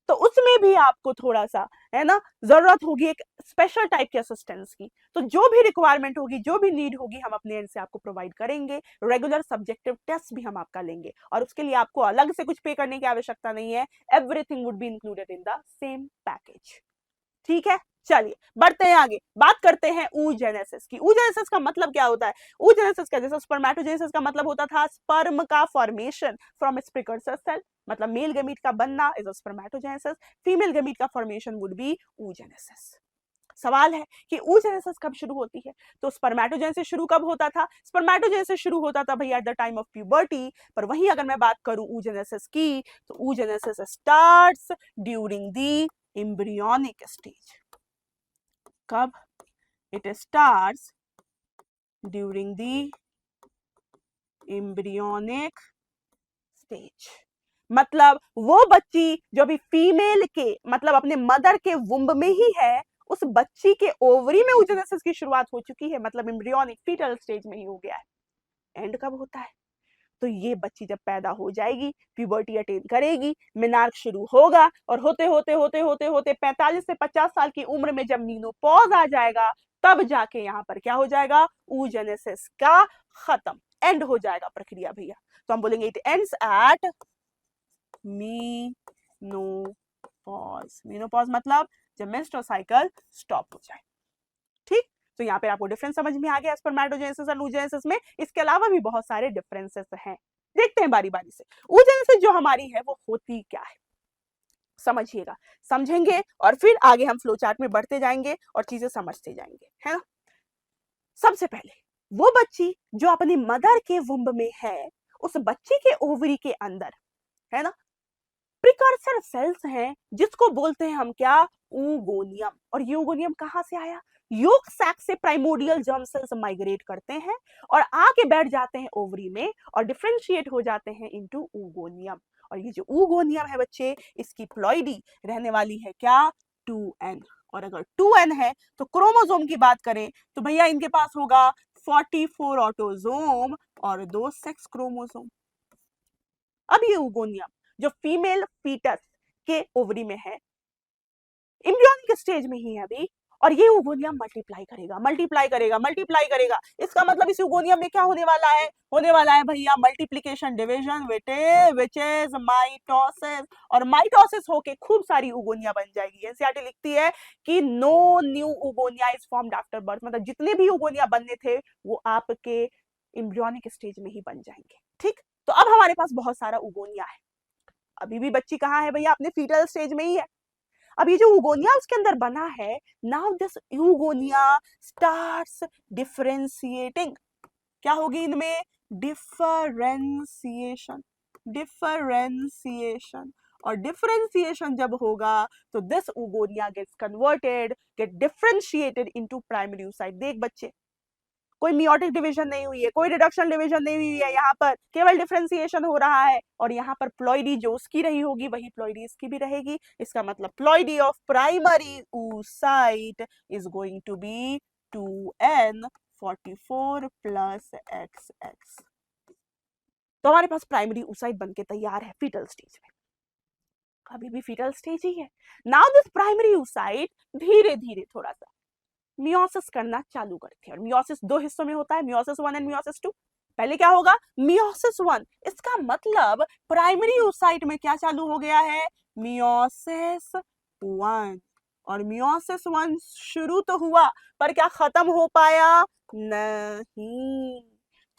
तो उसमें भी आपको थोड़ा सा, है ना, जरूरत होगी एक स्पेशल टाइप के असिस्टेंस की। तो जो भी रिक्वायरमेंट होगी, जो भी नीड होगी, हम अपने एंड से आपको प्रोवाइड करेंगे। रेगुलर सब्जेक्टिव टेस्ट भी हम आपका लेंगे, और उसके लिए आपको अलग से कुछ पे करने की आवश्यकता नहीं है। Everything would be included in the same package. ठीक है, चलिए बढ़ते हैं आगे, बात करते हैं oogenesis की। oogenesis का मतलब क्या होता है? oogenesis का, जैसे स्पर्मेटोजेनेसिस का मतलब होता था स्पर्म का formation from its precursor cell, मतलब मेल गमीट का बनना is a spermatogenesis. Female gamete का फॉर्मेशन वुड बी oogenesis। सवाल है कि oogenesis कब शुरू होती है? तो स्पर्मेटोजेनेसिस शुरू कब होता था? स्पर्मेटोजेनेसिस शुरू होता था भैया eight the time of puberty. पर वहीं अगर मैं बात करूं oogenesis की, तो oogenesis starts during the embryonic stage। कब? It starts during the embryonic stage। मतलब वो बच्ची जो अभी फीमेल के, मतलब अपने मदर के वुम्ब में ही है, उस बच्ची के ओवरी में oogenesis की शुरुआत हो चुकी है, मतलब एम्ब्रियोनिक फीटल स्टेज में ही हो गया है। एंड कब होता है? तो ये बच्ची जब पैदा हो जाएगी, प्यूबर्टी अटेन करेगी, मेनार्क शुरू होगा, और होते होते होते होते होते 45 से 50 साल की उम्र में जब मीनोपॉज आ जाएगा, तब जाके यहाँ पर क्या हो जाएगा? oogenesis का खत्म, एंड हो जाएगा प्रक्रिया भैया। तो हम बोलेंगे it ends at menopause. Menopause मतलब जब मेंस्ट्रुअल साइकिल स्टॉप हो जाए। ठीक, तो यहाँ पे आपको डिफरेंस समझ में आ गया स्पर्मेटोजेनेसिस और oogenesis में। इसके अलावा भी बहुत सारे डिफरेंसेस हैं, देखते हैं बारी बारी से। oogenesis जो हमारी है वो होती क्या है, समझिएगा, समझेंगे और फिर आगे हम फ्लो चार्ट में बढ़ते जाएंगे और चीजें समझते जाएंगे, है ना। सबसे पहले वो बच्ची जो अपनी मदर के वुम्ब में है, उस बच्ची के ओवरी के अंदर, है ना, प्रिकर्सर सेल्स हैं जिसको बोलते हैं हम क्या? oogoनियम। और ये oogoनियम कहां से आया? योग सैक से प्राइमोडियल जर्म सेल्स माइग्रेट करते हैं और आके बैठ जाते हैं ओवरी में और डिफरेंशिएट हो जाते हैं इनटू oogonia। और ये जो oogonia है बच्चे, इसकी प्लॉइडी रहने वाली है क्या, 2n। और अगर 2n है तो क्रोमोसोम की बात करें तो भैया इनके पास होगा 44 ऑटोसोम और 2 सेक्स क्रोमोसोम। अब ये oogonia जो फीमेल फीटस के ओवरी में है, एम्ब्रियोनिक स्टेज में ही है अभी, और ये oogonia मल्टीप्लाई करेगा मल्टीप्लाई करेगा मल्टीप्लाई करेगा। इसका मतलब इस oogonia में क्या होने वाला है, होने वाला है भैया multiplication division which is mitosis. और माइटोसिस होके खूब सारी oogonia बन जाएगी। एनसीईआरटी लिखती है कि no new oogonia is formed after birth, मतलब जितने भी oogonia बनने थे वो आपके एम्ब्रियोनिक स्टेज में ही बन जाएंगे। ठीक, तो अब हमारे पास बहुत सारा oogonia है। अभी भी बच्ची कहाँ है भैया, अपने फीटल स्टेज में ही है। अब ये जो oogonia उसके अंदर बना है, now this oogonia starts differentiating. क्या होगी इनमें, डिफरेंशिएशन, डिफरेंशिएशन। और डिफरेंशिएशन जब होगा तो this oogonia gets converted, get differentiated into primary oocyte। देख बच्चे, कोई मियोटिक डिवीजन नहीं हुई है, कोई रिडक्शन डिवीजन नहीं हुई है, यहाँ पर केवल डिफरेंशिएशन हो रहा है। और यहाँ पर प्लॉइडी जो उसकी रही होगी वही प्लॉइडी इसकी भी रहेगी। इसका मतलब ploidy of primary oocyte is going to be 2n 44 plus XX। तो हमारे पास प्राइमरी oocyte बनके तैयार है फीटल स्टेज में, अभी भी फीटल स्टेज ही है। नाउ दिस प्राइमरी oocyte धीरे धीरे थोड़ा सा मियोसिस करना चालू करती है। और मियोसिस दो हिस्सों में होता है, मियोसिस 1 एंड मियोसिस 2। पहले क्या होगा, मियोसिस 1, इसका मतलब प्राइमरी oocyte में क्या चालू हो गया है, मियोसिस 1। और मियोसिस 1 शुरू तो हुआ पर क्या खत्म हो पाया, नहीं।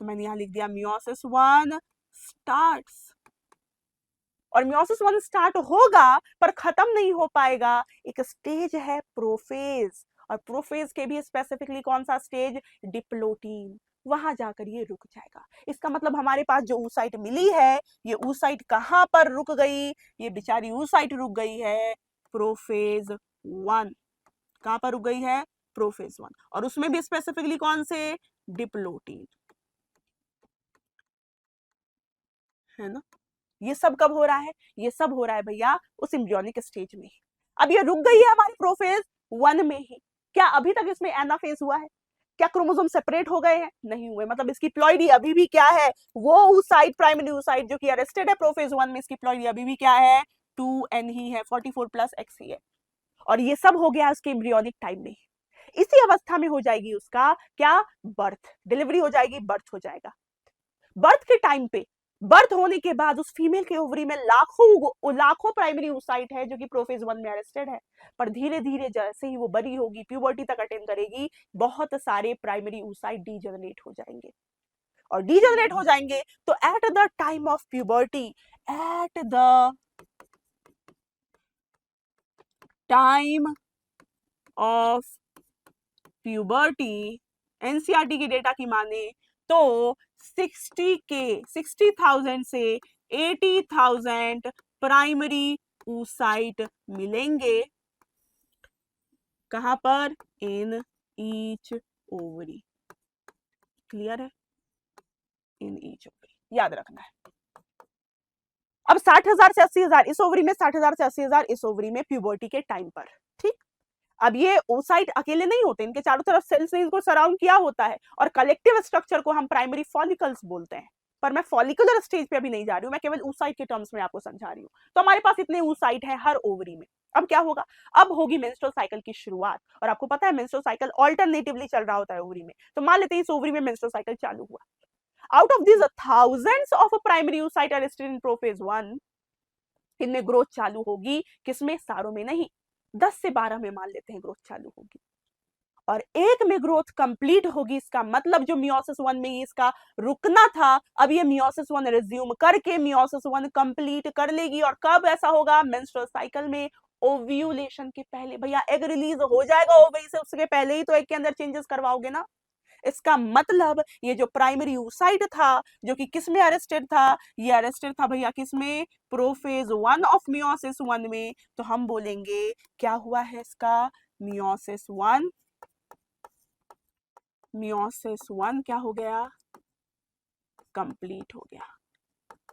तो मैंने यहां लिख दिया मियोसिस 1 स्टार्ट्स। और मियोसिस 1 स्टार्ट होगा पर खत्म नहीं हो पाएगा, एक स्टेज है प्रोफेज। और प्रोफेज के भी स्पेसिफिकली कौन सा स्टेज, डिप्लोटीन, वहां जाकर ये रुक जाएगा। इसका मतलब हमारे पास जो oocyte मिली है, ये oocyte कहां पर रुक गई, ये बेचारी oocyte रुक गई है प्रोफेज 1। कहां पर रुक गई है, प्रोफेज 1। और उसमें भी स्पेसिफिकली कौन से, डिप्लोटीन, है ना। ये सब कब हो रहा है, ये सब हो रहा है भैया उस एम्ब्रियोनिक स्टेज में। अब ये रुक गई है हमारी प्रोफेज 1 में ही। क्या अभी तक इसमें एनाफेज हुआ है, क्या क्रोमोसोम सेपरेट हो गए हैं, नहीं हुए। मतलब इसकी प्लॉइडी अभी भी क्या है, वो oocyte प्राइमरी oocyte जो कि अरेस्टेड है प्रोफेज 1 में, इसकी प्लॉइडी अभी भी क्या है, 2n ही है, 44 प्लस x ही है। और ये सब हो गया उसके एम्ब्रियोनिक टाइम में। इसी अवस्था में हो जाएगी उसका क्या, बर्थ, डिलीवरी हो जाएगी, बर्थ हो जाएगा। बर्थ के टाइम पे, बर्थ होने के बाद उस फीमेल के ओवरी में लाखों प्राइमरी oocyte है जो कि प्रोफेज 1 में अरेस्टेड है। पर धीरे धीरे जैसे ही वो बड़ी होगी, प्यूबर्टी तक अटेन करेगी, बहुत सारे प्राइमरी oocyte डीजनरेट हो जाएंगे। और डीजनरेट हो जाएंगे तो eight the time of puberty, eight the time of puberty, NCERT की डेटा की माने तो 60,000 से 80,000 प्राइमरी oocyte मिलेंगे। कहां पर, इन ईच ओवरी। क्लियर है, इन ईच ओवरी, याद रखना है। अब 60,000 से 80,000 इस ओवरी में, 60,000 से 80,000 इस ओवरी में प्यूबर्टी के टाइम पर। ठीक, अब ये oocyte अकेले नहीं होते, इनके चारों तरफ सेल्स ने इनको सराउंड किया होता है। और कलेक्टिव स्ट्रक्चर को हम प्राइमरी फॉलिकल्स बोलते हैं। पर मैं फॉलिकुलर स्टेज पे अभी नहीं जा रही हूँ, मैं केवल oocyte के टर्म्स में आपको समझा रही हूँ। तो हमारे पास इतने oocyte है हर ओवरी में। अब क्या होगा, अब होगी मेंस्ट्रुअल साइकिल की शुरुआत। और आपको पता है मेंस्ट्रुअल साइकिल ऑल्टरनेटिवली चल रहा होता है ओवरी में। तो मान लेते हैं इस ओवरी में मेंस्ट्रुअल साइकिल चालू हुआ। Out of this thousands of primary oocyte are still in prophase 1, इनमें ग्रोथ चालू होगी, किसमें, सारों में नहीं, 10 से 12 में मान लेते हैं ग्रोथ चालू होगी। और एक में ग्रोथ कंप्लीट होगी। इसका मतलब जो मियोसिस 1 में इसका रुकना था, अब ये मियोसिस 1 रिज्यूम करके मियोसिस 1 कंप्लीट कर लेगी। और कब ऐसा होगा, मेंस्ट्रुअल साइकिल में, ओव्यूलेशन के पहले। भैया एग रिलीज हो जाएगा ओवरी से, उसके पहले ही तो एग के अंदर चेंजेस करवाओगे ना। इसका मतलब ये जो प्राइमरी oocyte था जो कि किस में अरेस्टेड था, ये अरेस्टेड था भैया किस में, प्रोफेज 1 ऑफ मियोसिस 1 में। तो हम बोलेंगे क्या हुआ है इसका, मियोसिस 1 मियोसिस 1 क्या हो गया, कंप्लीट हो गया।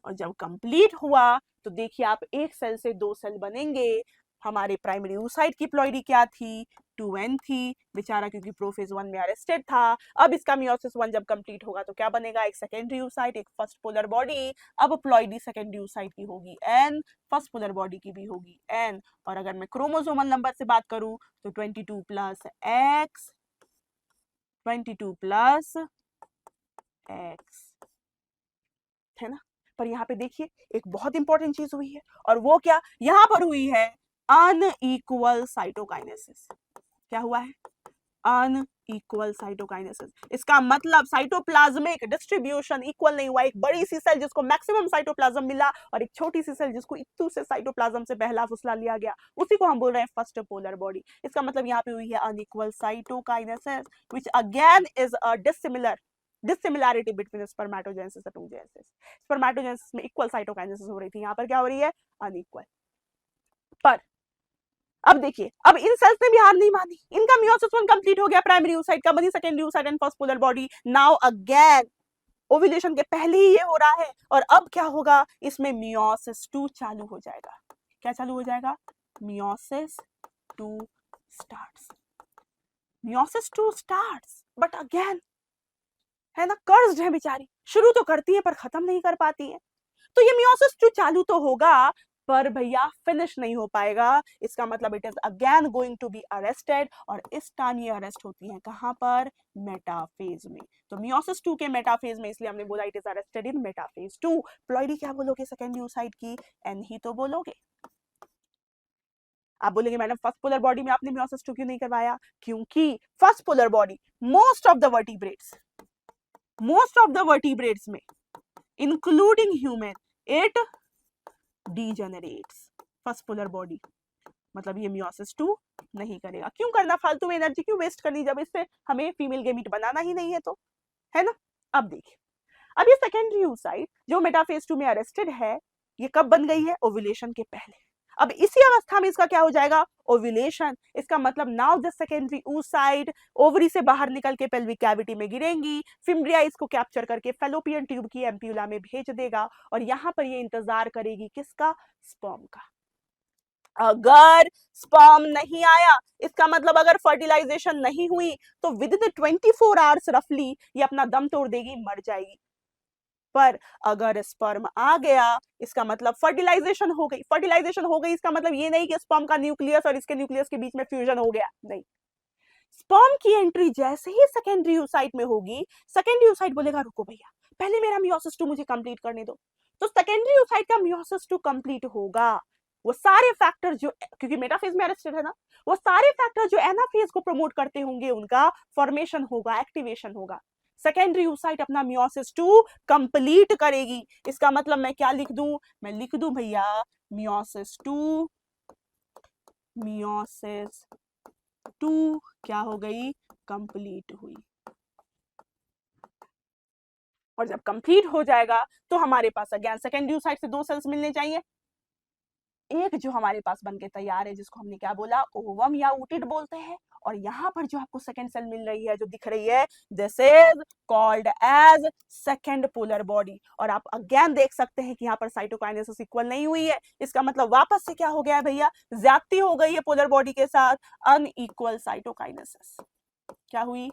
और जब कंप्लीट हुआ तो देखिए आप एक सेल से दो सेल बनेंगे। हमारे प्राइमरी oocyte की प्लॉइडी क्या थी, 2n थी बेचारा, क्योंकि प्रोफेज 1 में अरेस्टेड था। अब इसका मियोसिस 1 जब कंप्लीट होगा तो क्या बनेगा, एक सेकेंडरी oocyte, एक फर्स्ट पोलर बॉडी। अब प्लॉइडी सेकेंडरी oocyte की होगी n, फर्स्ट पोलर बॉडी की भी होगी n। और अगर मैं क्रोमोसोमल नंबर से बात करूं तो 22 प्लस x, 22 प्लस x, है ना। पर यहाँ पे देखिए एक बहुत इंपॉर्टेंट चीज हुई है, और वो क्या, यहाँ पर हुई है अनइक्वल साइटोकाइनेसिस। क्या हुआ है, अनइक्वल साइटोकाइनेसिस। इसका मतलब साइटोप्लाज्मिक डिस्ट्रीब्यूशन इक्वल नहीं हुआ। एक बड़ी सी सेल जिसको मैक्सिमम साइटोप्लाज्म मिला, और एक छोटी सी सेल जिसको इतू से साइटोप्लाज्म से पहला फुसला लिया गया, उसी को हम बोल रहे हैं फर्स्ट पोलर बॉडी। इसका मतलब यहाँ पे हुई है unequal cytokinesis, which again is a dissimilarity between spermatogenesis and oogenesis। Spermatogenesis में इक्वल साइटोकाइनेसिस हो रही थी, यहाँ पर क्या हो रही है, अनइक्वल। पर अब देखिए, अब इन सेल्स ने भी हार नहीं मानी, इनका मियोसिस 1 कंप्लीट हो गया, प्राइमरी oocyte का बनी secondary oocyte and first polar body. Now again ovulation के पहले ही ये हो रहा है, और अब क्या होगा, इसमें मियोसिस 2 चालू हो जाएगा। क्या चालू हो जाएगा, meiosis 2 starts. Meiosis 2 starts, but again है ना, कर्स्ड है बेचारी, शुरू तो करती है पर खत्म नहीं कर पाती है। तो ये मियोसिस 2 चालू तो होगा, पर भैया फिनिश नहीं हो पाएगा। इसका मतलब it is again going to be arrested, और इस टाइम ये अरेस्ट होती है कहां पर, मेटाफेज में। तो मियोसिस 2 के मेटाफेज में, इसलिए हमने बोला it is arrested in metaphase 2। Ploidy क्या बोलोगे सेकेंडरी oocyte की, एन ही तो बोलोगे। आप बोलेंगे मैडम फर्स्ट पोलर बॉडी में आपने मियोसिस 2 क्यों नहीं करवाया, क्योंकि first polar body most of the vertebrates में including human, it degenerates. First polar body मतलब ये मियोसिस 2 नहीं करेगा। क्यों करना, फालतू में एनर्जी क्यों वेस्ट करनी, जब इससे हमें फीमेल गेमीट बनाना ही नहीं है तो, है ना। अब देखिए, अब ये सेकेंडरी oocyte जो मेटाफेज 2 में अरेस्टेड है, ये कब बन गई है, ओव्यूलेशन के पहले। अब इसी अवस्था में इसका क्या हो जाएगा, ओव्यूलेशन। इसका मतलब now the secondary oocyte ovary से बाहर निकल के पेल्विक कैविटी में गिरेंगी, फिम्ब्रिया इसको कैप्चर करके फेलोपियन ट्यूब की एम्प्यूला में भेज देगा, और यहां पर ये इंतजार करेगी किसका, स्पर्म का। अगर स्पर्म नहीं आया, इसका मतलब अगर फर्टिलाइजेशन नहीं हुई, तो विद इन 24 आवर्स रफली ये अपना दम तोड़ देगी, मर जाएगी। पर अगर स्पर्म आ गया, इसका मतलब फर्टिलाइजेशन हो गई। फर्टिलाइजेशन हो गई इसका मतलब ये नहीं कि स्पर्म का न्यूक्लियस और इसके न्यूक्लियस के बीच में फ्यूजन हो गया, नहीं। स्पर्म की एंट्री जैसे ही सेकेंडरी oocyte में होगी, सेकेंडरी oocyte बोलेगा रुको भैया, पहले मेरा मियोसिस 2 मुझे कंप्लीट करने दो। तो सेकेंडरी oocyte का मियोसिस 2 कंप्लीट होगा। वो सारे फैक्टर जो, क्योंकि मेटाफेज में अरेस्टेड है ना, वो सारे फैक्टर जो एनाफेज को प्रमोट करते होंगे उनका फॉर्मेशन होगा, एक्टिवेशन होगा। सेकेंडरी oocyte अपना मियोसिस 2 कंप्लीट करेगी। इसका मतलब मैं क्या लिख दूं, मैं लिख दूं भैया मियोसिस 2 क्या हो गई, कंप्लीट हुई। और जब कंप्लीट हो जाएगा तो हमारे पास अगेन सेकेंडरी oocyte से दो सेल्स मिलने चाहिए। एक जो हमारे पास बनके तैयार है, जिसको हमने क्या बोला, ओवम या ऊटिड बोलते हैं। और यहाँ पर जो आपको सेकेंड सेल मिल रही है, जो दिख रही है, this is called as second polar body. और आप अगेन देख सकते हैं कि यहाँ पर साइटोकाइनेसिस इक्वल नहीं हुई है। इसका मतलब वापस से क्या हो गया है भैया, ज्यादती हो गई है पोलर बॉडी के साथ, अनइक्वल साइटोकाइनेसिस। क्या हुई,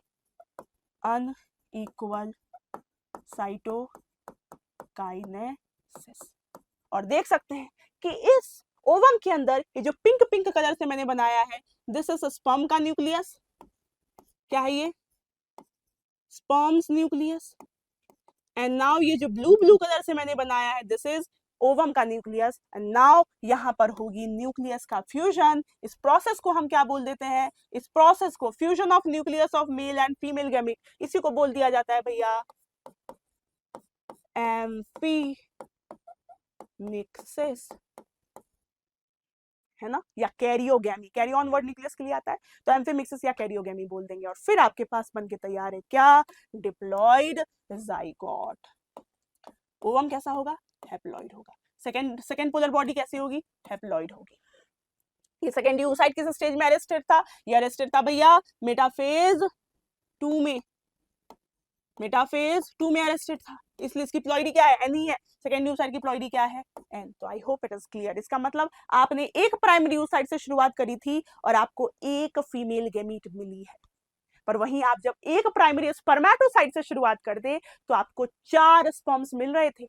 अनइक्वल साइटोकाइनेसिस। और देख सकते हैं कि इस ओवम के अंदर ये जो पिंक पिंक कलर से मैंने बनाया है, दिस इज स्पर्म का न्यूक्लियस। क्या है ये, स्पर्म्स न्यूक्लियस। एंड नाउ ये जो ब्लू ब्लू कलर से मैंने बनाया है, दिस इज ओवम का न्यूक्लियस। एंड नाउ यहां पर होगी न्यूक्लियस का फ्यूजन। इस प्रोसेस को हम क्या बोल देते हैं, इस प्रोसेस को fusion of nucleus of male and female gamete, इसी को बोल दिया जाता है भैया एम्फीमिक्सिस, है ना, या karyogamy. Carry on word nucleus के लिए आता है, तो एम्फीमिक्सिस या कैरियोगैमी बोल देंगे। और फिर आपके पास बन के तैयार है क्या, डिप्लॉइड जाइगोट। ओवम कैसा होगा, हैप्लॉइड होगा। सेकेंड पोलर बॉडी कैसी होगी, हैप्लॉइड होगी। ये सेकेंडरी oocyte किस स्टेज में अरेस्टेड था, ये अरेस्टेड था भैया मेटाफेज 2 में। मेटाफेज 2 में अरेस्टेड था, इसलिए इसकी प्लॉइडी क्या है, एन ही है। सेकेंडरी oocyte की प्लॉइडी क्या है, एन। तो I hope it is clear. इसका मतलब आपने एक प्राइमरी oocyte से शुरुआत करी थी और आपको एक फीमेल गैमीट मिली है, पर वहीं आप जब एक प्राइमरी स्पर्मेटोसाइट से शुरुआत करते तो आपको 4 स्पर्म्स मिल रहे थे।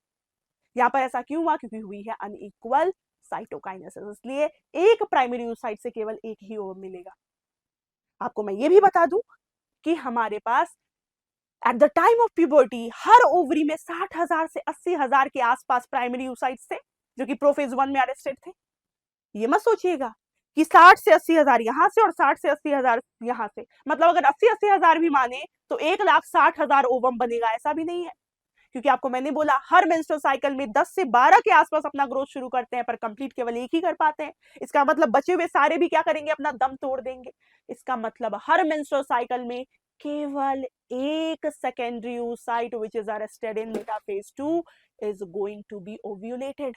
यहाँ पर ऐसा क्यों हुआ, क्योंकि हुई है अनइक्वल साइटोकाइनेसिस, इसलिए एक प्राइमरी oocyte से केवल एक ही ओवम मिलेगा। आपको मैं ये भी बता दूं कि हमारे पास at the time of puberty हर ओवरी में 60,000 से 80,000 के आसपास प्राइमरी oocytes थे, जो कि प्रोफेज 1 में अरेस्टेड थे। ये मत सोचिएगा कि 60 से 80,000 यहां से और 60 से 80,000 यहां से, मतलब अगर 80,000 भी माने तो 1,60,000 ओवम बनेगा, ऐसा भी नहीं है। क्योंकि आपको मैंने बोला हर मेंस्ट्रुअल साइकिल में 10 से 12 के आसपास अपना ग्रोथ शुरू करते हैं, पर कंप्लीट केवल एक ही कर पाते हैं। इसका मतलब बचे हुए सारे भी क्या करेंगे, अपना दम तोड़ देंगे। इसका मतलब हर मेंस्ट्रुअल साइकिल में केवल एक secondary oocyte which is arrested in metaphase 2 is going to be ovulated।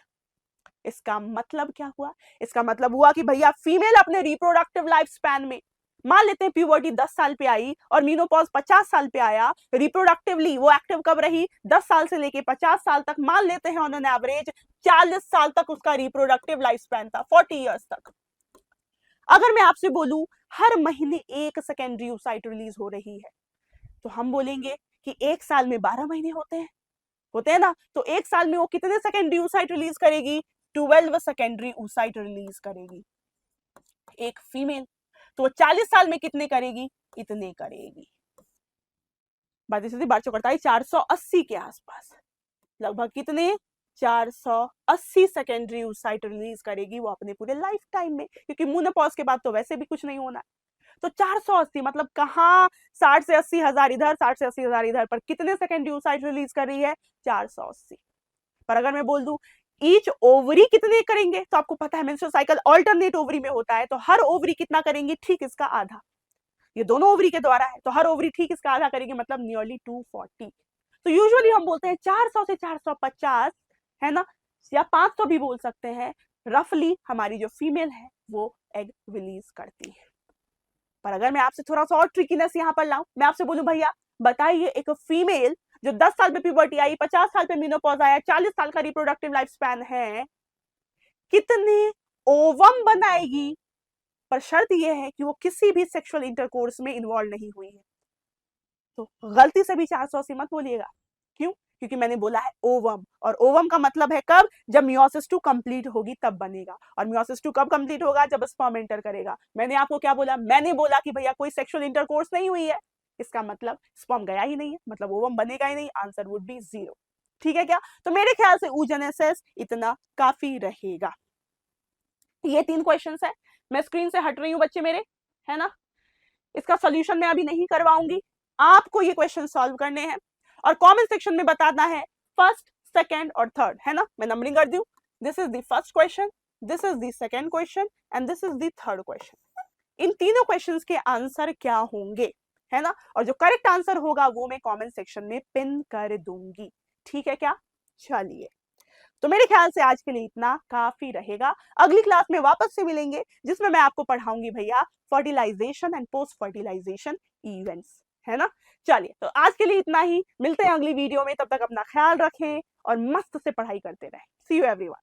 इसका मतलब क्या हुआ, इसका मतलब हुआ कि भैया फीमेल अपने रिप्रोडक्टिव लाइफ स्पैन में, मान लेते हैं प्यूबर्टी 10 साल पे आई और मीनोपॉज 50 साल पे आया, रिप्रोडक्टिवली वो एक्टिव कब रही, 10 साल से लेके 50 साल तक, मान लेते हैं ऑन एन एवरेज 40 साल तक उसका रिप्रोडक्टिव लाइफ स्पैन था, 40 इयर्स तक। अगर मैं आपसे बोलूं हर महीने एक सेकेंडरी oocyte रिलीज हो रही है, तो हम बोलेंगे कि एक साल में 12 महीने होते हैं ना, तो एक साल में वो कितने सेकेंडरी oocyte रिलीज करेगी, 12 सेकेंडरी oocyte रिलीज करेगी एक फीमेल। तो 40 साल में कितने करेगी, इतने करेगी। बात सीधी बात करता है 480 के आसपास, लगभग कितने, 480 सेकेंडरी oocyte रिलीज करेगी वो अपने पूरे लाइफ टाइम में, क्योंकि मेनोपॉज के बाद तो वैसे भी कुछ नहीं होना। तो 480 मतलब कहाँ, 60 से 80,000 इधर, 60 से 80,000 इधर, पर कितने सेकेंडरी oocyte रिलीज कर रही है, 480। पर अगर मैं बोल दूं ईच ओवरी कितने करेंगे, तो आपको पता है मेंस्ट्रुअल साइकिल अल्टरनेट ओवरी में होता है, तो हर ओवरी कितना करेंगे, ठीक इसका आधा। ये दोनों ओवरी के द्वारा है, तो हर ओवरी ठीक इसका आधा करेंगे, मतलब नियरली 240। तो यूजुअली हम बोलते हैं 400 से 450, है ना, या 500 भी बोल सकते हैं, रफली हमारी जो फीमेल है वो एग रिलीज करती है। पर अगर मैं आपसे थोड़ा सा और ट्रिकीनेस यहाँ पर लाऊं, मैं आपसे बोलूं भैया बताइए एक फीमेल जो 10 साल पे प्यूबर्टी आई, 50 साल पे मेनोपॉज आया, 40 साल का रिप्रोडक्टिव लाइफ स्पैन है, कितने ओवम बनाएगी, पर शर्त यह है कि वो किसी भी सेक्सुअल इंटरकोर्स में इन्वॉल्व नहीं हुई है। तो गलती से भी 480 मत बोलिएगा, क्यों, क्योंकि मैंने बोला है ओवम, और ओवम का मतलब है कब, जब मियोसिस 2 कंप्लीट होगी तब बनेगा, और मियोसिस 2 कब कंप्लीट होगा, जब स्पर्म एंटर करेगा। मैंने आपको क्या बोला, मैंने बोला कि भैया कोई सेक्सुअल इंटरकोर्स नहीं हुई है, इसका मतलब स्पर्म गया ही नहीं है, मतलब ओवम बनेगा ही नहीं, आंसर वुड बी 0। ठीक है क्या, तो मेरे ख्याल से oogenesis इतना काफी रहेगा। ये 3 क्वेश्चंस है, मैं स्क्रीन से हट रही हूँ बच्चे मेरे, है ना। इसका सॉल्यूशन मैं अभी नहीं करवाऊंगी, आपको ये क्वेश्चन सॉल्व करने हैं और कमेंट सेक्शन में बताना है फर्स्ट, सेकंड और थर्ड, है ना। मैं नंबरिंग कर दूं, this is the first question, this is the second question and this is the third question. इन तीनों क्वेश्चंस के आंसर क्या होंगे, है ना, और जो करेक्ट आंसर होगा वो मैं कमेंट सेक्शन में पिन कर दूंगी। ठीक है क्या, चलिए, तो मेरे ख्याल से आज के लिए इतना काफी रहेगा। अगली क्लास में वापस से मिलेंगे जिसमें मैं आपको पढ़ाऊंगी भैया fertilization and post fertilization events, है ना। चलिए, तो आज के लिए इतना ही, मिलते हैं अगली वीडियो में, तब तक अपना ख्याल रखें और मस्त से पढ़ाई करते रहें। सी यू एवरीवन।